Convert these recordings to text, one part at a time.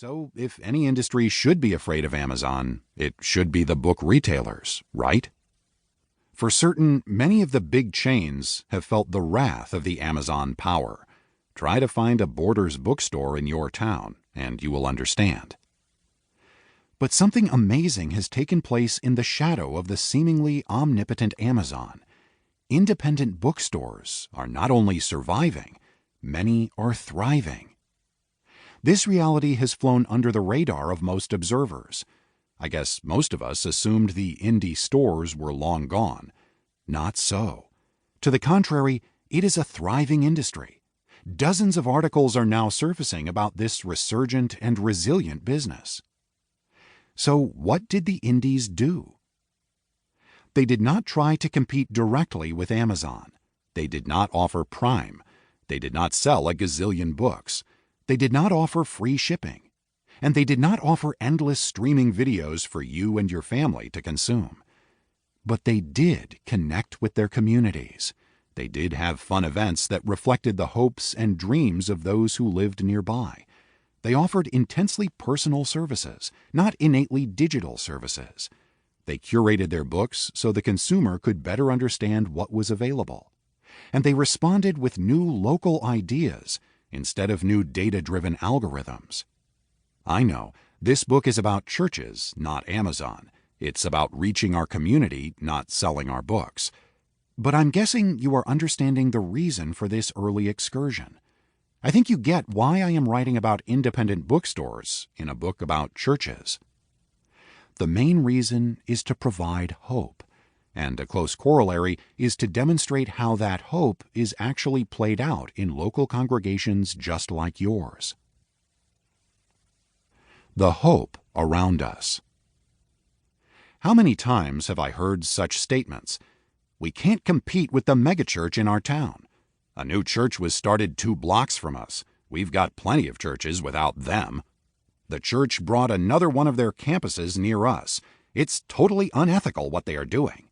So, if any industry should be afraid of Amazon, it should be the book retailers, right? For certain, many of the big chains have felt the wrath of the Amazon power. Try to find a Borders bookstore in your town, and you will understand. But something amazing has taken place in the shadow of the seemingly omnipotent Amazon. Independent bookstores are not only surviving, many are thriving. This reality has flown under the radar of most observers. I guess most of us assumed the indie stores were long gone. Not so. To the contrary, it is a thriving industry. Dozens of articles are now surfacing about this resurgent and resilient business. So what did the indies do? They did not try to compete directly with Amazon. They did not offer Prime. They did not sell a gazillion books. They did not offer free shipping. And they did not offer endless streaming videos for you and your family to consume. But they did connect with their communities. They did have fun events that reflected the hopes and dreams of those who lived nearby. They offered intensely personal services, not innately digital services. They curated their books so the consumer could better understand what was available. And they responded with new local ideas instead of new data-driven algorithms. I know, this book is about churches, not Amazon. It's about reaching our community, not selling our books. But I'm guessing you are understanding the reason for this early excursion. I think you get why I am writing about independent bookstores in a book about churches. The main reason is to provide hope, and a close corollary is to demonstrate how that hope is actually played out in local congregations just like yours. The hope around us. How many times have I heard such statements? We can't compete with the megachurch in our town. A new church was started 2 blocks from us. We've got plenty of churches without them. The church brought another one of their campuses near us. It's totally unethical what they are doing.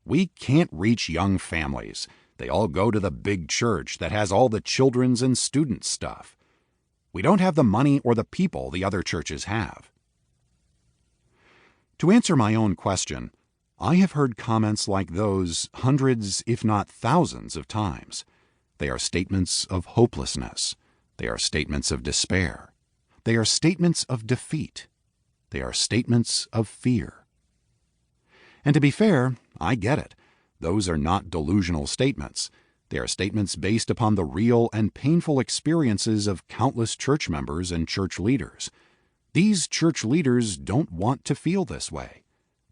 We can't reach young families. They all go to the big church that has all the children's and students' stuff. We don't have the money or the people the other churches have. To answer my own question, I have heard comments like those hundreds, if not thousands, of times. They are statements of hopelessness. They are statements of despair. They are statements of defeat. They are statements of fear. And to be fair, I get it. Those are not delusional statements. They are statements based upon the real and painful experiences of countless church members and church leaders. These church leaders don't want to feel this way.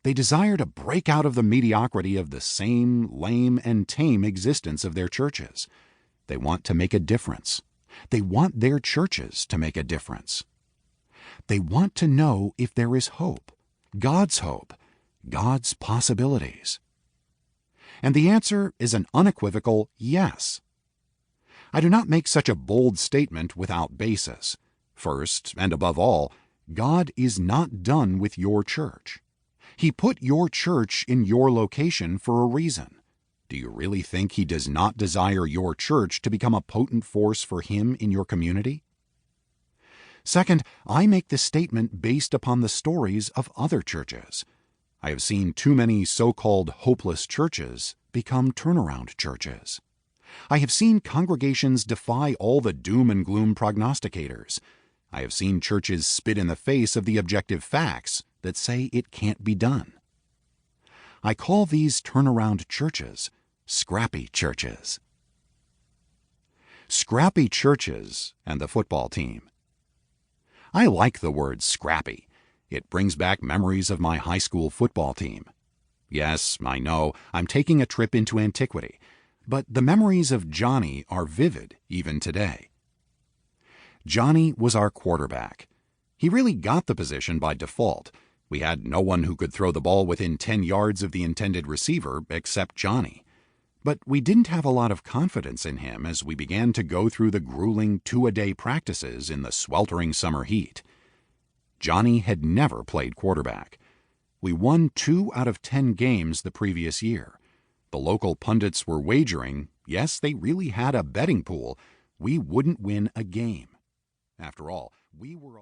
They desire to break out of the mediocrity of the same lame and tame existence of their churches. They want to make a difference. They want their churches to make a difference. They want to know if there is hope, God's possibilities. And the answer is an unequivocal yes. I do not make such a bold statement without basis. First, and above all, God is not done with your church. He put your church in your location for a reason. Do you really think He does not desire your church to become a potent force for Him in your community? Second, I make this statement based upon the stories of other churches. I have seen too many so-called hopeless churches become turnaround churches. I have seen congregations defy all the doom and gloom prognosticators. I have seen churches spit in the face of the objective facts that say it can't be done. I call these turnaround churches Scrappy churches. Scrappy churches and the football team. I like the word scrappy. It brings back memories of my high school football team. Yes, I know, I'm taking a trip into antiquity, but the memories of Johnny are vivid even today. Johnny was our quarterback. He really got the position by default. We had no one who could throw the ball within 10 yards of the intended receiver except Johnny. But we didn't have a lot of confidence in him as we began to go through the grueling 2-a-day practices in the sweltering summer heat. Johnny had never played quarterback. We won 2 out of 10 games the previous year. The local pundits were wagering, yes, they really had a betting pool, we wouldn't win a game. After all, we were